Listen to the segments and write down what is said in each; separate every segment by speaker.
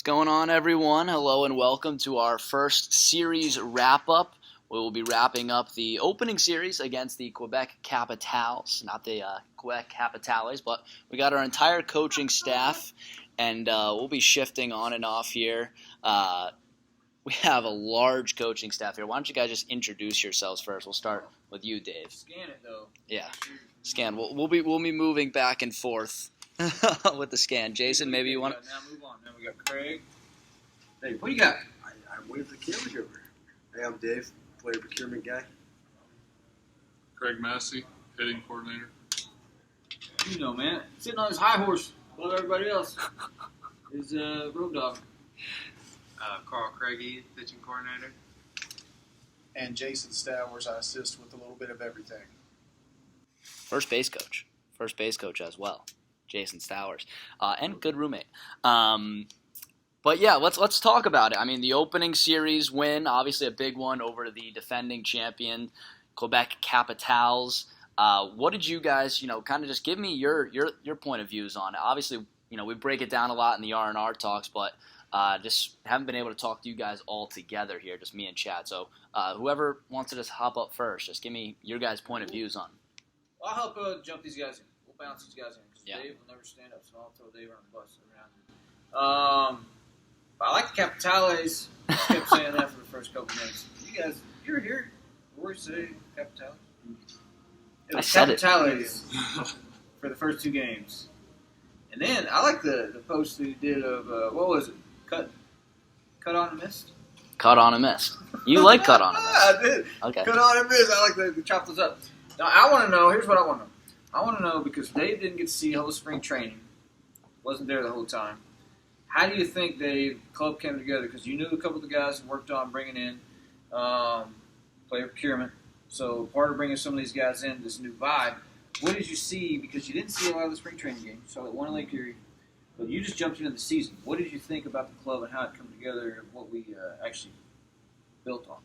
Speaker 1: Going on, everyone? Hello and welcome to our first series wrap-up. We will be wrapping up the opening series against the Quebec Capitales, not the Quebec Capitales, but we got our entire coaching staff, and we'll be shifting on and off here. We have a large coaching staff here. Why don't you guys just introduce yourselves first? We'll start with you, Dave.
Speaker 2: Scan it though.
Speaker 1: Yeah, scan. We'll be moving back and forth with the scan. Jason, maybe you want to.
Speaker 2: Now move on. Now we got Craig. Dave, what do you got?
Speaker 3: I'm waiting for the camera to go over. Hey, I'm Dave, player procurement guy.
Speaker 4: Craig Massey, hitting coordinator.
Speaker 2: You know, man, sitting on his high horse above everybody else is Road Dog.
Speaker 5: Karl, Craigie, pitching coordinator.
Speaker 6: And Jason Stowers, I assist with a little bit of everything.
Speaker 1: First base coach as well, Jason Stowers, and good roommate. But yeah, let's talk about it. I mean, the opening series win, obviously a big one over the defending champion, Quebec Capitales. What did you guys, kind of just give me your point of views on it? Obviously, we break it down a lot in the R&R talks, but just haven't been able to talk to you guys all together here, just me and Chad. So whoever wants to just hop up first, just give me your guys' point of views on it.
Speaker 2: Well, I'll help jump these guys in. We'll bounce these guys in because Dave will never stand up, so I'll throw Dave on the bus around. I like the Capitales. I kept saying that for the first couple minutes. You guys, you're here. Where you say Capitales? It was Capitales for the first two games. And then I like the post that he did of, what was it? Cut on and missed?
Speaker 1: Cut on and missed. You like cut on and missed.
Speaker 2: I did.
Speaker 1: Okay.
Speaker 2: Cut on and missed. I like to chop those up. Now, I want to know, here's what I want to know. I want to know, because Dave didn't get to see whole spring training, wasn't there the whole time. How do you think the club came together? Because you knew a couple of the guys who worked on bringing in player procurement. So part of bringing some of these guys in, this new vibe, what did you see? Because you didn't see a lot of the spring training games. You saw that one Lake Erie. But you just jumped into the season. What did you think about the club and how it came together and what we actually built on?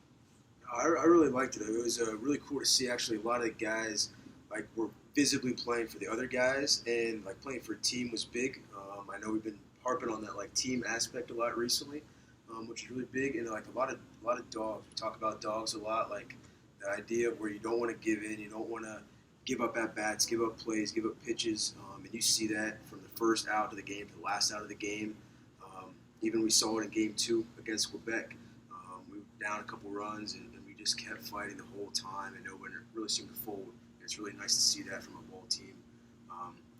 Speaker 3: I really liked it. It was really cool to see actually a lot of the guys were visibly playing for the other guys, and playing for a team was big. I know we've been harping on that team aspect a lot recently, which is really big. And a lot of dogs. We talk about dogs a lot, the idea of where you don't want to give in, you don't want to give up at bats, give up plays, give up pitches, and you see that from the first out of the game to the last out of the game. Even we saw it in Game 2 against Quebec. We were down a couple runs, and we just kept fighting the whole time, and no one really seemed to fold. And it's really nice to see that from a ball team,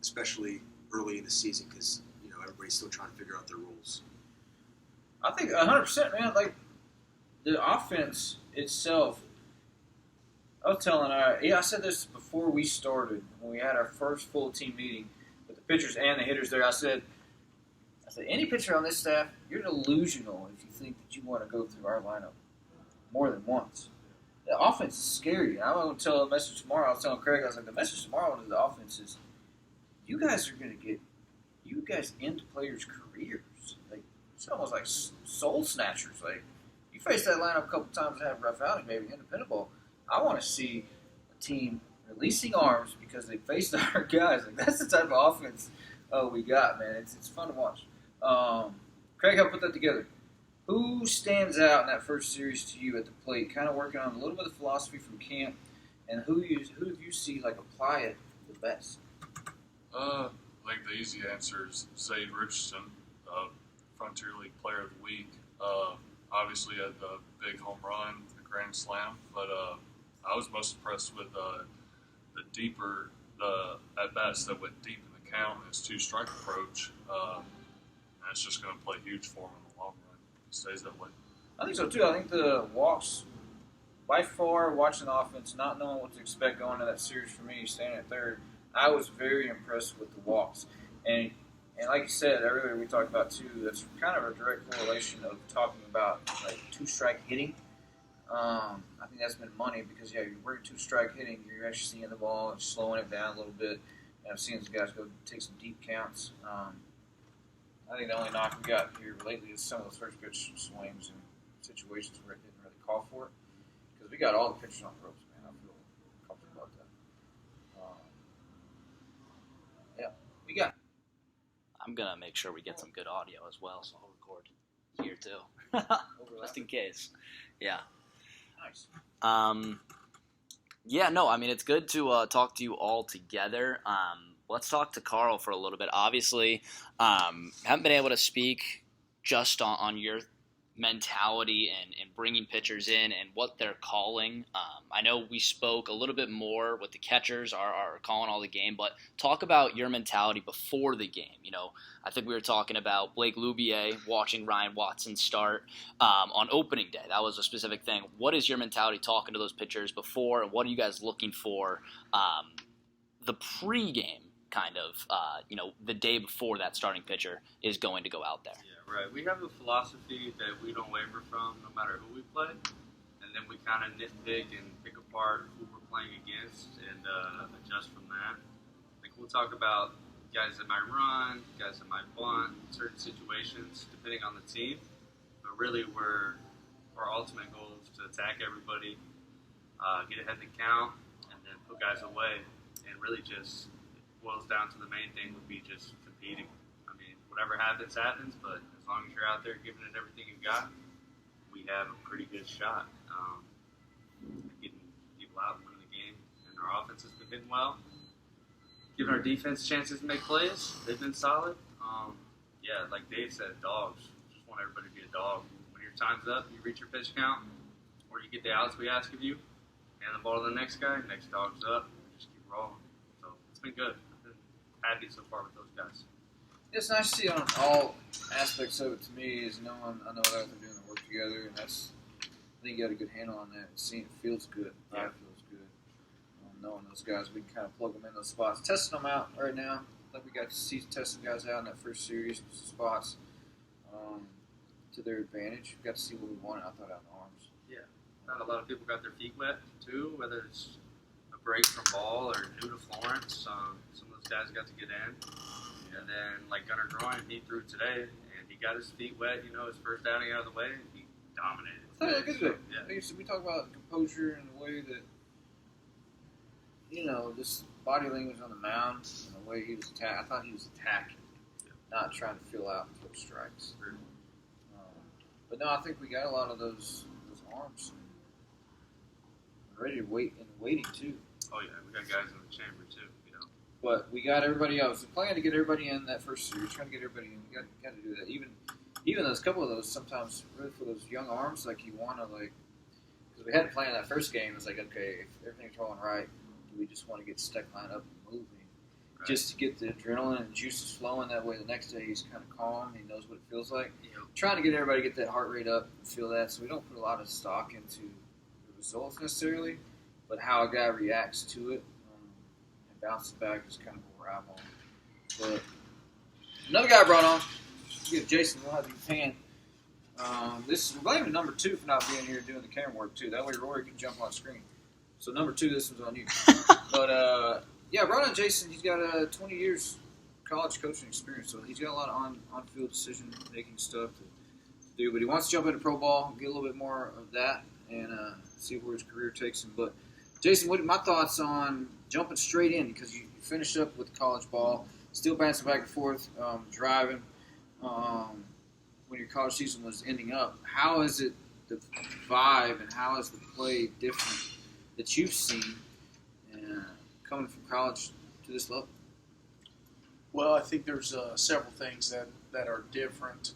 Speaker 3: especially early in the season, because everybody's still trying to figure out their roles.
Speaker 2: I think 100%, man. The offense itself. I was telling I said this before we started when we had our first full team meeting with the pitchers and the hitters there. I said, any pitcher on this staff, you're delusional if you think that you want to go through our lineup more than once. The offense is scary. I'm going to tell a message tomorrow. I was telling Craig, the message tomorrow to the offense is, you guys are going to get into players' careers. It's almost like soul snatchers. You face that lineup a couple times and have a rough outing, maybe independent ball. I want to see a team releasing arms because they faced our guys. That's the type of offense we got, man. It's fun to watch. Craig helped put that together. Who stands out in that first series to you at the plate, kind of working on a little bit of philosophy from camp, and who do you see apply it the best?
Speaker 4: I think the easy answer is Zade Richardson, Frontier League Player of the Week. Obviously had the big home run, the grand slam, but I was most impressed with the at-bats that went deep in the count and his two-strike approach. And it's just going to play huge for him in the long run. He stays that way.
Speaker 2: I think so, too. I think the walks, by far, watching the offense, not knowing what to expect going into that series for me, standing at third, I was very impressed with the walks. And like you said earlier, we talked about, too, that's kind of a direct correlation of talking about two-strike hitting. I think that's been money because, you're working two-strike hitting, you're actually seeing the ball and slowing it down a little bit. And I've seen these guys go take some deep counts. I think the only knock we got here lately is some of those first pitch swings and situations where it didn't really call for it. Because we got all the pitchers on the ropes, man. I feel comfortable about that. We got
Speaker 1: I'm going to make sure we get some good audio as well, so I'll record here too. Just in case. Yeah.
Speaker 2: Nice.
Speaker 1: Yeah, no, I mean, it's good to talk to you all together. Let's talk to Karl for a little bit. Obviously, haven't been able to speak just on your mentality and bringing pitchers in and what they're calling. I know we spoke a little bit more with the catchers are calling all the game, but talk about your mentality before the game. You know, I think we were talking about Blake Loubier watching Ryan Watson start on opening day. That was a specific thing. What is your mentality talking to those pitchers before, and what are you guys looking for the pregame kind of, the day before that starting pitcher is going to go out there?
Speaker 5: Yeah, right. We have a philosophy that we don't waver from no matter who we play, and then we kind of nitpick and pick apart who we're playing against and adjust from that. Like, we'll talk about guys that might run, guys that might bunt, certain situations depending on the team, but really our ultimate goal is to attack everybody, get ahead in the count, and then put guys away, and really just boils down to the main thing would be just competing. I mean, whatever happens, but as long as you're out there giving it everything you've got, we have a pretty good shot at getting people out and winning the game. And our offense has been hitting well, giving our defense chances to make plays. They've been solid. Like Dave said, dogs. Just want everybody to be a dog. When your time's up, you reach your pitch count, or you get the outs we ask of you, hand the ball to the next guy, next dog's up, and just keep rolling. So it's been good. Happy so far with those guys.
Speaker 2: It's nice to see on all aspects of it. To me, is knowing I know that they're doing the work together, and I think you got a good handle on that. Seeing it feels good.
Speaker 5: Yeah.
Speaker 2: It feels good. Knowing those guys, we can kind of plug them in those spots, testing them out right now. I think we got to see testing guys out in that first series spots to their advantage. We got to see what we wanted. I thought out in arms.
Speaker 5: Yeah, not a lot of people got their feet wet too. Whether it's a break from ball or new to Florence, some of those guys got to get in. And then, like Gunnar Groin, he threw today, and he got his feet wet, his first outing out of the way, and he dominated.
Speaker 2: I thought it was good.
Speaker 5: Yeah.
Speaker 2: We talk about composure and the way that, this body language on the mound and the way he was attacking. I thought he was attacking, not trying to fill out and throw strikes. But no, I think we got a lot of those arms and ready to waiting too.
Speaker 5: Oh, yeah, we got guys in the chamber, too,
Speaker 2: But we got everybody else. The plan to get everybody in that first series, trying to get everybody in. We got to do that. Even those couple of those, sometimes really for those young arms, like you want to because we had to plan that first game. It's like, okay, if everything's rolling right, do we just want to get stuck lined up and moving,
Speaker 5: Right.
Speaker 2: just to get the adrenaline and juices flowing? That way, the next day he's kind of calm. He knows what it feels like. Trying to get everybody to get that heart rate up and feel that, so we don't put a lot of stock into the results necessarily, but how a guy reacts to it. Bounces back is kind of what we're eyeballing. But another guy I brought on, Jason, we'll have you pan. We're blaming number 2 for not being here doing the camera work too. That way Rory can jump on screen. So number 2, this one's on you. But I brought on Jason. He's got 20 years college coaching experience, so he's got a lot of on-field decision-making stuff to do. But he wants to jump into pro ball, get a little bit more of that, and see where his career takes him. But Jason, what are my thoughts on jumping straight in, because you finished up with college ball, still bouncing back and forth, driving when your college season was ending up. How is it, the vibe, and how is the play different that you've seen coming from college to this level?
Speaker 6: Well, I think there's several things that are different.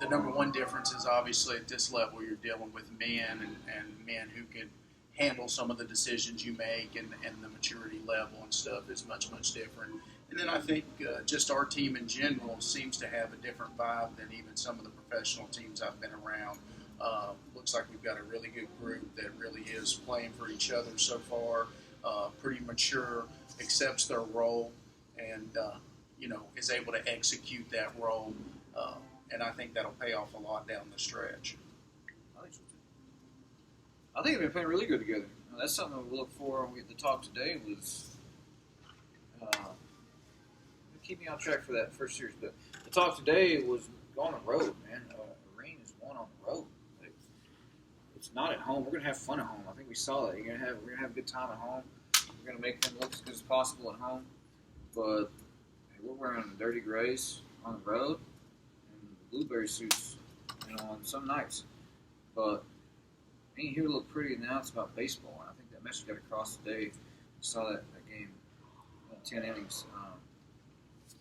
Speaker 6: The number one difference is obviously at this level you're dealing with men and men who can handle some of the decisions you make, and the maturity level and stuff is much, much different. And then I think just our team in general seems to have a different vibe than even some of the professional teams I've been around. Looks like we've got a really good group that really is playing for each other so far, pretty mature, accepts their role, and is able to execute that role. And I think that'll pay off a lot down the stretch.
Speaker 2: I think they've been playing really good together. That's something that we'll look for. The talk today was keep me on track for that first series. But the talk today was on the road, man. Rain is one on the road. It's not at home. We're gonna have fun at home. I think we saw that. We're gonna have a good time at home. We're gonna make them look as good as possible at home. But we're wearing the dirty grays on the road and the blueberry suits, on some nights. But being here look pretty now. It's about baseball, and I think that message got across today. Saw that game, 10 innings,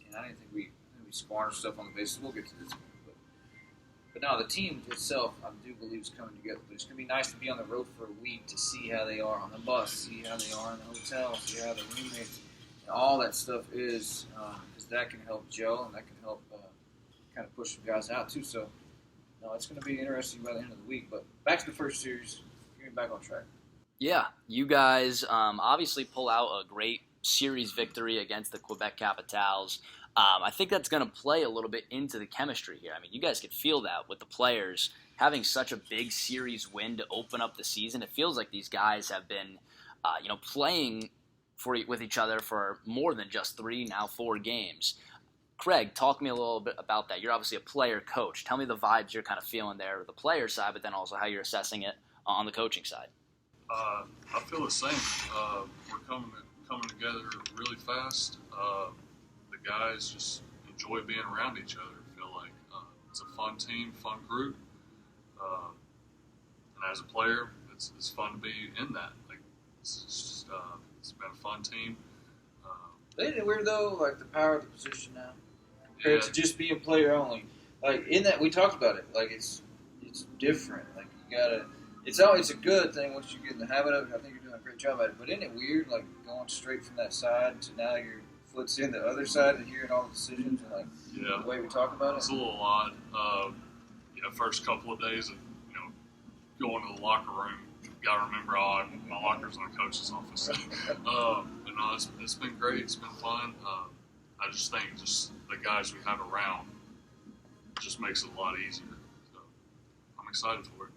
Speaker 2: and I didn't think we squandered stuff on the bases. We'll get to this one, but no, the team itself, I do believe, is coming together. But it's gonna be nice to be on the road for a week to see how they are on the bus, see how they are in the hotel, see how the roommates, and all that stuff is, because that can help gel and that can help kind of push some guys out too. So, no, it's going to be interesting by the end of the week. But back to the first series, getting back on track.
Speaker 1: Yeah, you guys obviously pull out a great series victory against the Quebec Capitales. I think that's going to play a little bit into the chemistry here. I mean, you guys could feel that with the players having such a big series win to open up the season. It feels like these guys have been, playing with each other for more than just 3, now 4 games. Craig, talk to me a little bit about that. You're obviously a player coach. Tell me the vibes you're kind of feeling there, the player side, but then also how you're assessing it on the coaching side.
Speaker 4: I feel the same. We're coming together really fast. The guys just enjoy being around each other. I feel like it's a fun team, fun group, and as a player, it's fun to be in that. Like it's been a fun team.
Speaker 2: Isn't it weird though, like the power of the position now, compared to just being player only? Like in that we talked about it. Like it's different. Like you gotta. It's always a good thing once you get in the habit of it. I think you're doing a great job at it. But isn't it weird, like going straight from that side to now your foot's in the other side and hearing all the decisions and like the way we talk about it?
Speaker 4: It's a little odd. First couple of days of going to the locker room, you gotta remember, my locker's in the coach's office. But no, it's been great. It's been fun. I just think the guys we have around just makes it a lot easier. So I'm excited for it.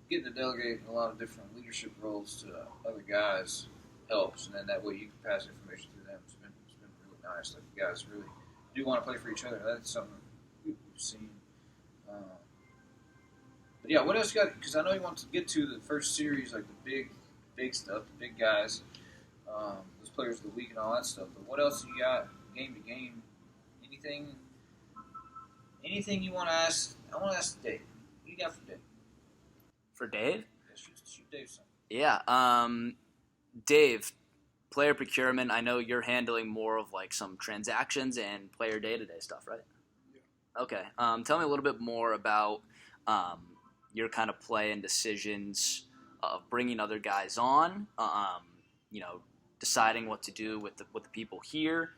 Speaker 2: Getting to delegate a lot of different leadership roles to other guys helps, and then that way you can pass information through them. It's been really nice. Like you guys really do want to play for each other. That's something we've seen. But yeah, what else you got? Because I know you want to get to the first series, like the big stuff, the big guys, those players of the week and all that stuff. But what else you got game to game? Anything you want to ask? I want to ask Dave. What do you got for Dave?
Speaker 1: For Dave?
Speaker 2: Yeah, shoot Dave something.
Speaker 1: Yeah. Dave, player procurement. I know you're handling more of like some transactions and player day-to-day stuff, right? Yeah. Okay. Tell me a little bit more about your kind of play and decisions of bringing other guys on. Deciding what to do with the people here.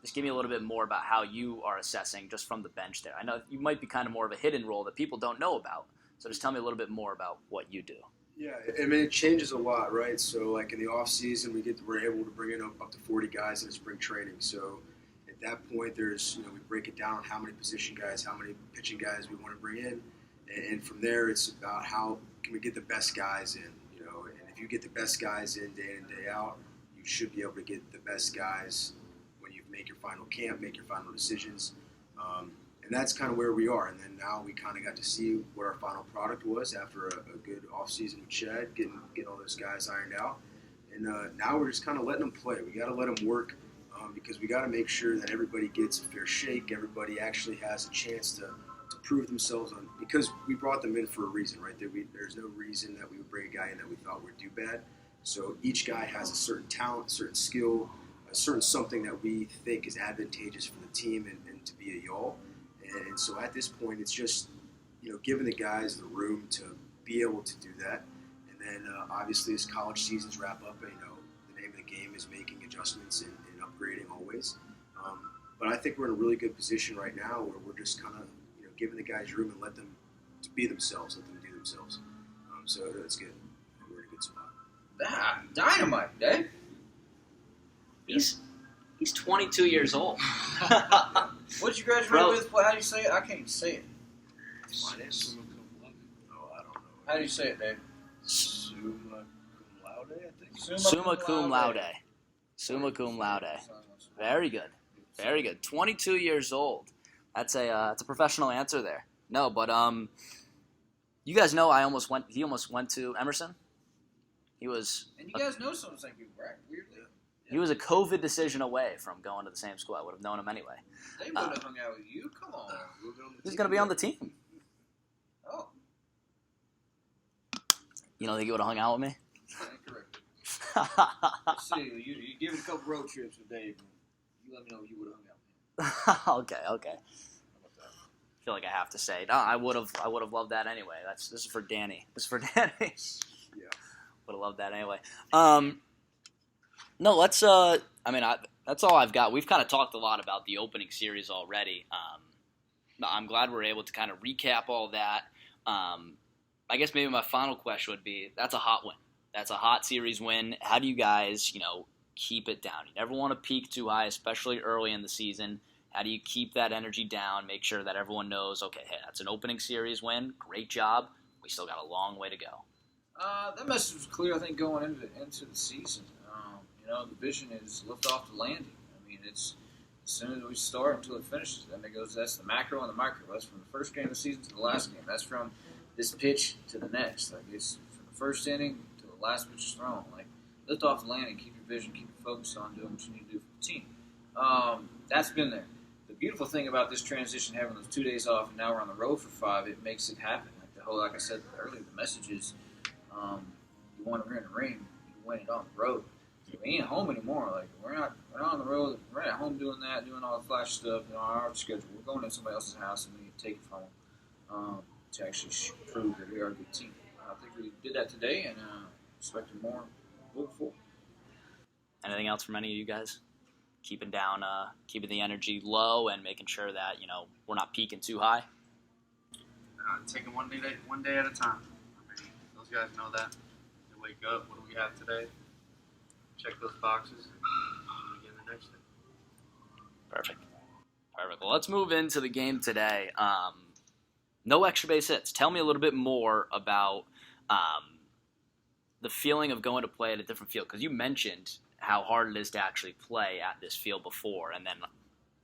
Speaker 1: Just give me a little bit more about how you are assessing just from the bench there. I know you might be kind of more of a hidden role that people don't know about. So just tell me a little bit more about what you do.
Speaker 3: Yeah, I mean, it changes a lot, right? So, like in the off season, we're able to bring in up to 40 guys in spring training. So, at that point, there's we break it down how many position guys, how many pitching guys we want to bring in, and from there, it's about how can we get the best guys in. And if you get the best guys in day out, you should be able to get the best guys when you make your final camp, make your final decisions. And that's kind of where we are. And then now we kind of got to see what our final product was after a good offseason with Chad, getting all those guys ironed out. And now we're just kind of letting them play. We got to let them work because we got to make sure that everybody gets a fair shake. Everybody actually has a chance to prove themselves because we brought them in for a reason, right? There's no reason that we would bring a guy in that we thought would do bad. So each guy has a certain talent, a certain skill, a certain something that we think is advantageous for the team and to be a y'all. And so at this point, it's just, giving the guys the room to be able to do that. And then obviously as college seasons wrap up, the name of the game is making adjustments and upgrading always. But I think we're in a really good position right now where we're just kind of, giving the guys room and let them to be themselves, let them do themselves. So it's good. We're in a good spot.
Speaker 2: Dynamite, Dave.
Speaker 1: He's 22 years old.
Speaker 2: What did you graduate with? How do you say it? I can't even say it.
Speaker 3: Finance? Oh, I don't know.
Speaker 2: How do you say it, Dave?
Speaker 3: Summa cum laude, I think.
Speaker 1: Summa cum laude. Summa cum laude. Very good. Very good. 22 years old. That's a professional answer there. No, but you guys know he almost went to Emerson. He was.
Speaker 2: And you guys know some of the same people, right? Weirdly.
Speaker 1: He was a COVID decision away from going to the same school. I would have known him anyway.
Speaker 2: They would have hung out with you. Come on.
Speaker 1: He's going to be on the team.
Speaker 2: Oh.
Speaker 1: You don't think he would have hung out with me?
Speaker 2: Incorrect. Let's see. You give it a couple road trips with Dave. You let me know if you would have hung out with him.
Speaker 1: Okay. I feel like I have to say. No, I would have loved that anyway. This is for Danny. Yeah. Would have loved that anyway. No, let's. That's all I've got. We've kind of talked a lot about the opening series already. I'm glad we're able to kind of recap all that. I guess maybe my final question would be: that's a hot win. That's a hot series win. How do you guys, keep it down? You never want to peak too high, especially early in the season. How do you keep that energy down? Make sure that everyone knows, okay, hey, that's an opening series win. Great job. We still got a long way to go.
Speaker 2: That message was clear, I think, going into the season. The vision is lift off the landing. I mean, it's as soon as we start until it finishes. Then it goes, that's the macro and the micro. That's from the first game of the season to the last game. That's from this pitch to the next. Like, it's from the first inning to the last pitch is thrown. Like, lift off the landing, keep your vision, keep your focus on doing what you need to do for the team. That's been there. The beautiful thing about this transition, having those 2 days off, and now we're on the road for 5, it makes it happen. Like I said earlier, the message is you want to win a ring, you win it on the road. So we ain't home anymore. Like we're not on the road. We're at home doing that, doing all the flash stuff, our schedule. We're going to somebody else's house and we need to take it from them to actually prove that we are a good team. I think we did that today, and expecting more moving forward.
Speaker 1: Anything else from any of you guys? Keeping the energy low and making sure that we're not peaking too high.
Speaker 5: Taking one day at a time. I mean, those guys know that. They wake up. What do we have today? Check those boxes and begin the next day.
Speaker 1: Perfect. Well, let's move into the game today. No extra base hits. Tell me a little bit more about the feeling of going to play at a different field, because you mentioned how hard it is to actually play at this field before, and then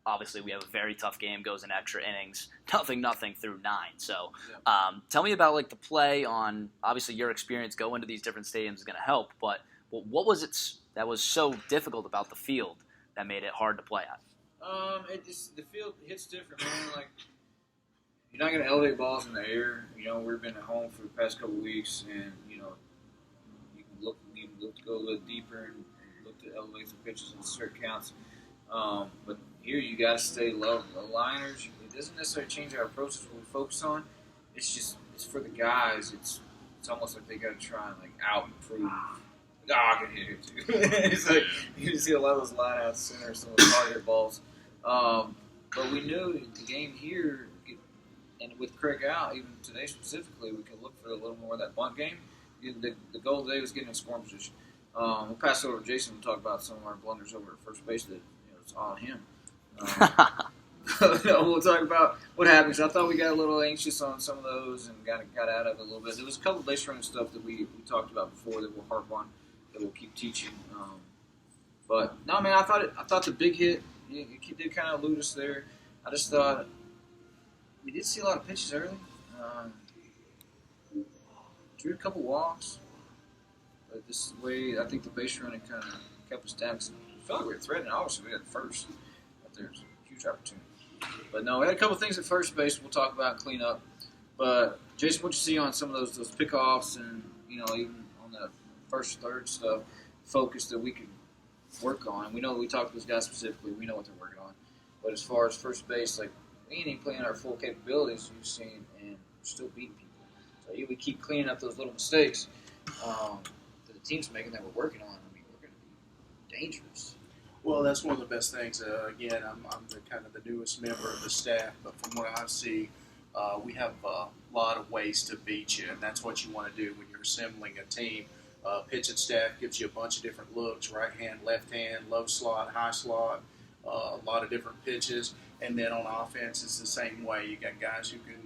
Speaker 1: obviously we have a very tough game, goes in extra innings, nothing through 9. So tell me about the play on, obviously your experience going to these different stadiums is going to help, but what was it that was so difficult about the field that made it hard to play at?
Speaker 2: The field hits different, man. Like, you're not going to elevate balls in the air. We've been at home for the past couple of weeks, and you can look to go a little deeper and look to elevate some pitches in certain counts. But here you got to stay low. The liners, it doesn't necessarily change our approach to what we focus on. It's for the guys. It's almost like they got to try and out improve. I can hit it too. It's like you see a lot of those line out center, some of the hard hit balls. But we knew the game here, and with Craig out, even today specifically, we could look for a little more of that bunt game. The goal today was getting in scoring position. We'll pass it over to Jason to talk about some of our blunders over at first base that it's on him. We'll talk about what happens. I thought we got a little anxious on some of those and got out of it a little bit. There was a couple of base running stuff that we talked about before that we'll harp on, that we'll keep teaching. But no, man, I thought the big hit it did kind of elude us there. I just thought we did see a lot of pitches early. Drew a couple walks, but this way I think the base running kind of kept us down. We felt like we were threatening. Obviously, we had the first, but there's a huge opportunity. But no, we had a couple things at first base we'll talk about and clean up. But Jason, what you see on some of those pickoffs and even on the first third stuff, focus that we could work on. We know we talked to those guys specifically. We know what they're working on. But as far as first base, we ain't even playing our full capabilities you've seen, and we're still beating people. So we keep cleaning up those little mistakes that the team's making that we're working on. I mean, we're going to be dangerous.
Speaker 6: Well, that's one of the best things. Again, I'm the kind of the newest member of the staff, but from what I see, we have a lot of ways to beat you, and that's what you want to do when you're assembling a team. Pitching staff gives you a bunch of different looks: right hand, left hand, low slot, high slot, a lot of different pitches. And then on offense, it's the same way. You got guys who can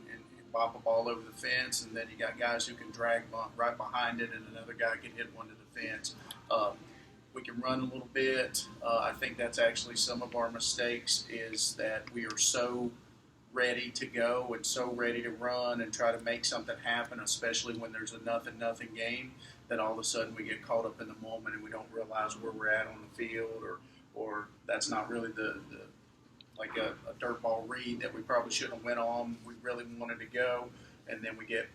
Speaker 6: bop a ball over the fence, and then you got guys who can drag right behind it, and another guy can hit one to the fence. We can run a little bit. I think that's actually some of our mistakes, is that we are so ready to go and so ready to run and try to make something happen, especially when there's a nothing game, that all of a sudden we get caught up in the moment and we don't realize where we're at on the field, or that's not really the like a dirt ball read that we probably shouldn't have went on. We really wanted to go, and then we get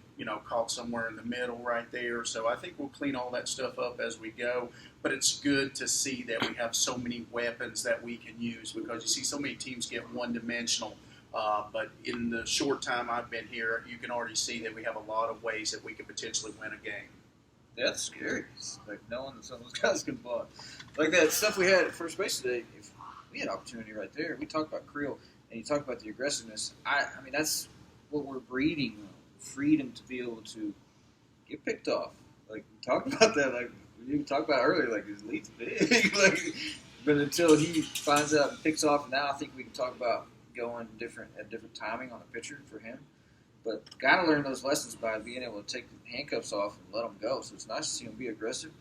Speaker 6: caught somewhere in the middle right there. So I think we'll clean all that stuff up as we go. But it's good to see that we have so many weapons that we can use, because you see so many teams get one-dimensional. But in the short time I've been here, you can already see that we have a lot of ways that we could potentially win a game.
Speaker 2: That's scary. It's like knowing that some of those guys can block. Like that stuff we had at first base today, if we had opportunity right there. We talked about Creel, and you talk about the aggressiveness. I mean, that's what we're breeding, freedom to be able to get picked off. Like, we talked about that, like, we even talked about earlier, like, his lead's big. Like, but until he finds out and picks off, now I think we can talk about going at different timing on the pitcher for him. But got to learn those lessons by being able to take the handcuffs off and let them go. So it's nice to see him be aggressive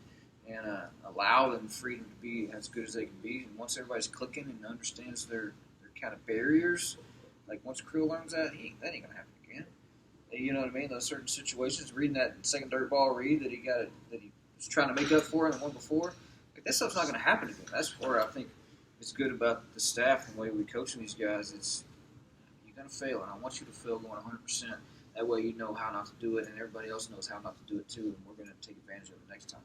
Speaker 2: and allow them freedom to be as good as they can be. And once everybody's clicking and understands their kind of barriers, like once Creel learns that, that ain't going to happen again. You know what I mean? Those certain situations, reading that second dirt ball read that he was trying to make up for in the one before, like that stuff's not going to happen again. That's where I think it's good about the staff and the way we coaching these guys. It's you're going to fail, and I want you to fail going 100%. That way you know how not to do it, and everybody else knows how not to do it too, and we're going to take advantage of it next time.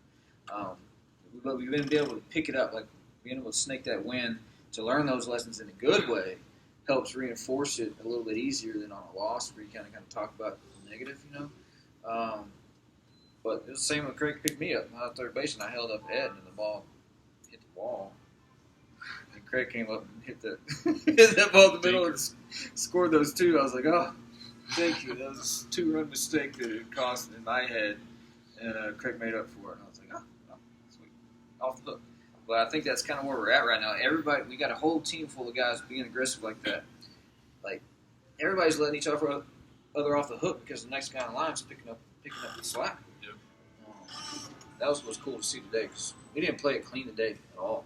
Speaker 2: We've been able to pick it up, like being able to snake that win, to learn those lessons in a good way, helps reinforce it a little bit easier than on a loss where you kind of talk about the negative, But it was the same when Craig picked me up on third base, and I held up Ed, and the ball hit the wall. And Craig came up and hit that ball in the middle and scored those two. I was like, oh, thank you. That was a 2-run mistake that it cost in my head, and Craig made up for it. And I was like, oh, sweet. Off the hook. But I think that's kind of where we're at right now. Everybody, we got a whole team full of guys being aggressive like that. Like, everybody's letting each other off the hook because the next guy in line is picking up the slack.
Speaker 4: Yep.
Speaker 2: That was what was cool to see today, because we didn't play it clean today at all,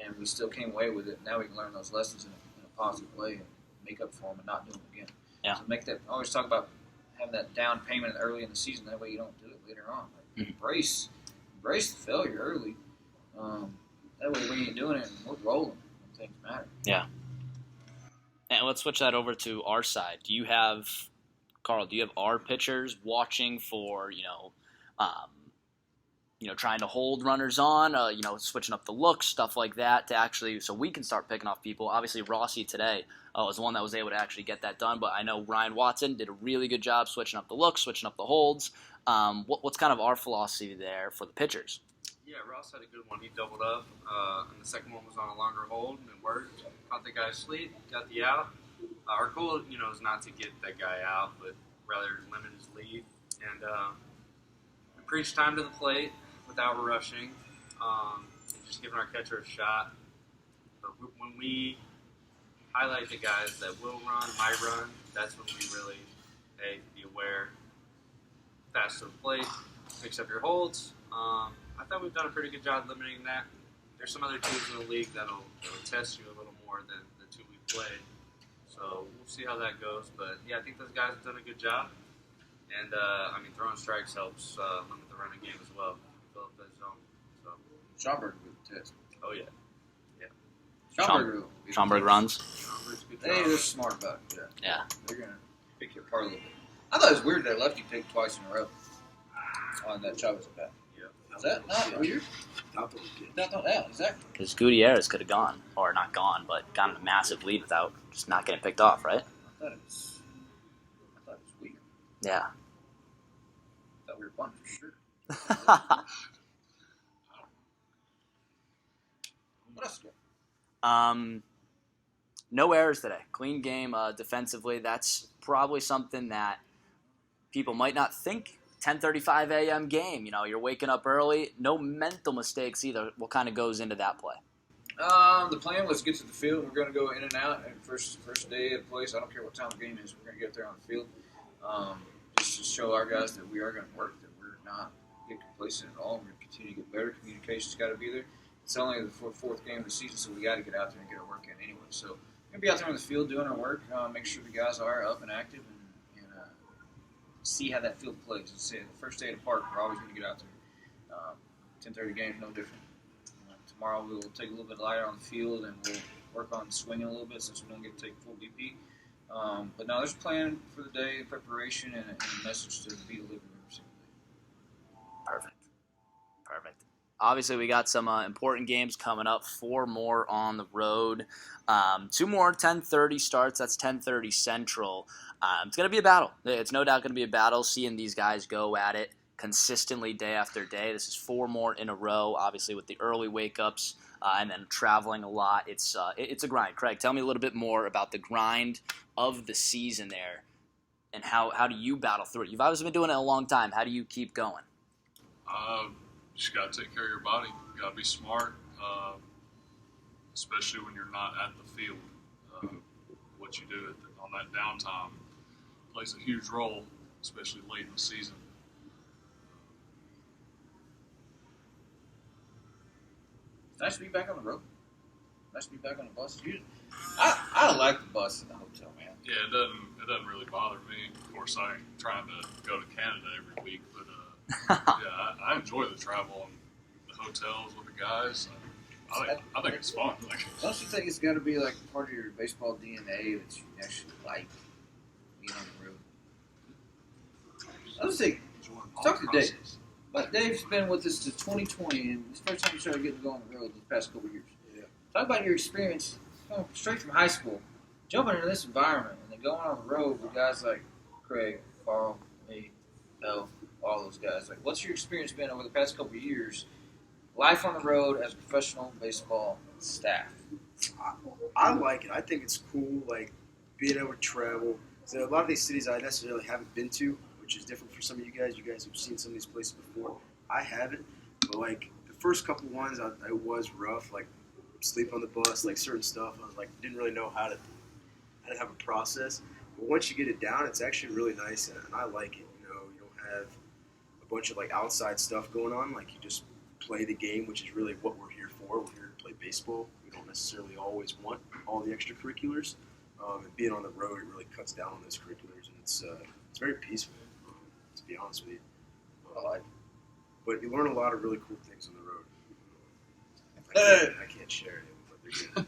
Speaker 2: and we still came away with it. Now we can learn those lessons in a positive way and make up for them and not do them again.
Speaker 1: Yeah.
Speaker 2: So make that. I always talk about having that down payment early in the season. That way you don't do it later on. Like, embrace the failure early. That way we ain't doing it and we're rolling when things matter.
Speaker 1: Yeah. And let's switch that over to our side. Karl, do you have our pitchers watching for, trying to hold runners on, switching up the looks, stuff like that, to actually, so we can start picking off people? Obviously, Rossi today was the one that was able to actually get that done, but I know Ryan Watson did a really good job switching up the looks, switching up the holds. What's kind of our philosophy there for the pitchers?
Speaker 5: Yeah, Ross had a good one. He doubled up, and the second one was on a longer hold, and it worked. Caught the guy asleep, got the out. Our goal, is not to get that guy out, but rather limit his lead. And we preach time to the plate without rushing, and just giving our catcher a shot. But when we highlight the guys that will run, might run, that's when we really, be aware. Fast to the plate, mix up your holds. I thought we've done a pretty good job limiting that. There's some other teams in the league that'll test you a little more than the two we played. So we'll see how that goes. But, yeah, I think those guys have done a good job. And, throwing strikes helps limit the running game as well. Fill up that zone. So
Speaker 2: Schomburg with the test.
Speaker 5: Oh, yeah.
Speaker 1: Schomburg runs.
Speaker 2: They're smart about it.
Speaker 1: Yeah.
Speaker 2: They're going to pick you apart a little bit. I thought it was weird that lefty picked twice in a row on that Chavez at bat. Is that not weird? No, exactly.
Speaker 1: Because Gutierrez could have gone, or not gone, but gotten a massive lead without just not getting picked off, right?
Speaker 2: I thought it was weird.
Speaker 1: Yeah.
Speaker 2: I thought we were bunting for sure. What else?
Speaker 1: No errors today. Clean game defensively. That's probably something that people might not think. 10:35 a.m. game. You're waking up early. No mental mistakes either. What kind of goes into that play?
Speaker 2: The plan was to get to the field. We're going to go in and out. And first day at place, I don't care what time the game is. We're going to get there on the field. Just to show our guys that we are going to work, that we're not get complacent at all. We're going to continue to get better. Communication's got to be there. It's only the fourth game of the season, so we got to get out there and get our work in anyway. So we're going to be out there on the field doing our work, make sure the guys are up and active, and see how that field plays. Let's say the first day of the park, we're always going to get out there 10:30 game's no different. Tomorrow we will take a little bit lighter on the field and we'll work on swinging a little bit since we don't get to take full BP. But no, there's a plan for the day, preparation, and a message to be delivered every single day.
Speaker 1: Perfect. Obviously, we got some important games coming up. 4 more on the road. 2 more 10:30 starts. That's 10:30 Central. It's going to be a battle. It's no doubt going to be a battle seeing these guys go at it consistently day after day. This is 4 more in a row, obviously, with the early wake-ups and then traveling a lot. It's a grind. Craig, tell me a little bit more about the grind of the season there and how do you battle through it? You've obviously been doing it a long time. How do you keep going?
Speaker 4: Just got to take care of your body. You got to be smart, especially when you're not at the field. What you do on that downtime plays a huge role, especially late in the season.
Speaker 2: It's nice to be back on the road. Nice to be back on the bus. I like the bus in the hotel, man.
Speaker 4: Yeah, it doesn't really bother me. Of course, I'm trying to go to Canada every week, but yeah, I enjoy the travel and the hotels with the guys. I think it's fun.
Speaker 2: Don't you think it's got to be like part of your baseball DNA that you actually like being on the road? Let's see. Talk to Dave. But Dave's been with us to 2020, and it's the first time you started getting to go on the road these past couple of years.
Speaker 3: Yeah.
Speaker 2: Talk about your experience going straight from high school, jumping into this environment, and then going on the road with guys like Craig, Karl, me, Mel, all those guys. Like, what's your experience been over the past couple of years? Life on the road as a professional baseball staff.
Speaker 3: I like it. I think it's cool, like, being able to travel. So a lot of these cities I necessarily haven't been to, which is different for some of you guys. You guys have seen some of these places before. I haven't. But, like, the first couple ones, I was rough. Like, sleep on the bus, like, certain stuff. I was, like, didn't really know how to have a process. But once you get it down, it's actually really nice, and I like it. You know, you don't have a bunch of, like, outside stuff going on. Like, you just play the game, which is really what we're here for. We're here to play baseball. We don't necessarily always want all the extracurriculars. And being on the road, it really cuts down on those curriculars, and it's very peaceful, to be honest with you. But you learn a lot of really cool things on the road. I can't share it, but they're good.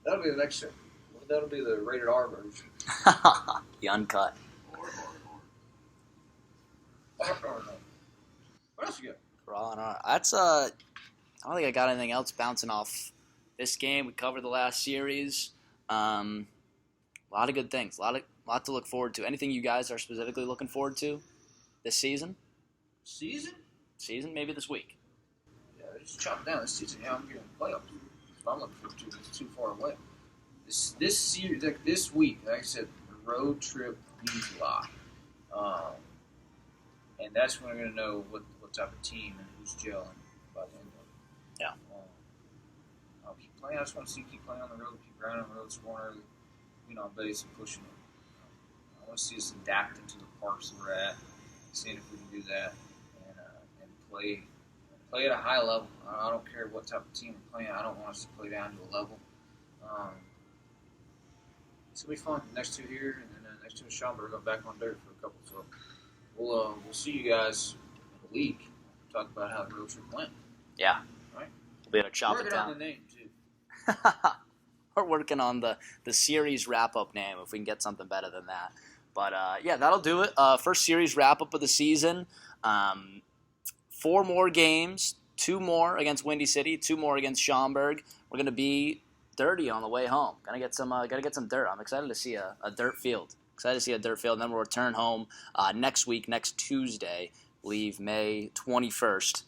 Speaker 2: That'll be the next show. That'll be the rated R version.
Speaker 1: The uncut.
Speaker 2: What else you got?
Speaker 1: Raw and R. That's I don't think I got anything else bouncing off this game. We covered the last series. A lot of good things. A lot to look forward to. Anything you guys are specifically looking forward to this season? Season, maybe this week.
Speaker 2: Yeah, just chop down this season. Yeah, I'm getting playoffs. So I'm looking forward to it. It's too far away. This series, like this week, like I said, the road trip means a lot. And that's when we're going to know what type of team and who's gelling by the end of it.
Speaker 1: Yeah.
Speaker 2: I'll keep playing. I just want to keep playing on the road, keep grinding on the road, scoring early, on base and pushing it. I want to see us adapt into the parks that we're at, seeing if we can do that, and play at a high level. I don't care what type of team we're playing. I don't want us to play down to a level. It's gonna be fun. The next 2 here, and then the next 2 in Schaumburg. We're going back on dirt for a couple. So we'll see you guys in a week. Talk about how the road trip went.
Speaker 1: Yeah.
Speaker 2: All right.
Speaker 1: We'll be able to chop it
Speaker 2: Working
Speaker 1: down.
Speaker 2: on the name too.
Speaker 1: We're working on the series wrap-up name, if we can get something better than that. But, yeah, that'll do it. First series wrap-up of the season. 4 more games, 2 more against Windy City, 2 more against Schaumburg. We're going to be dirty on the way home. Gotta get some dirt. I'm excited to see a dirt field. And then we'll return home next week, next Tuesday, I believe May 21st.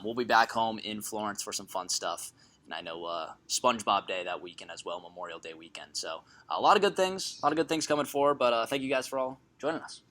Speaker 1: We'll be back home in Florence for some fun stuff. And I know SpongeBob Day that weekend as well, Memorial Day weekend. So a lot of good things coming forward. But thank you guys for all joining us.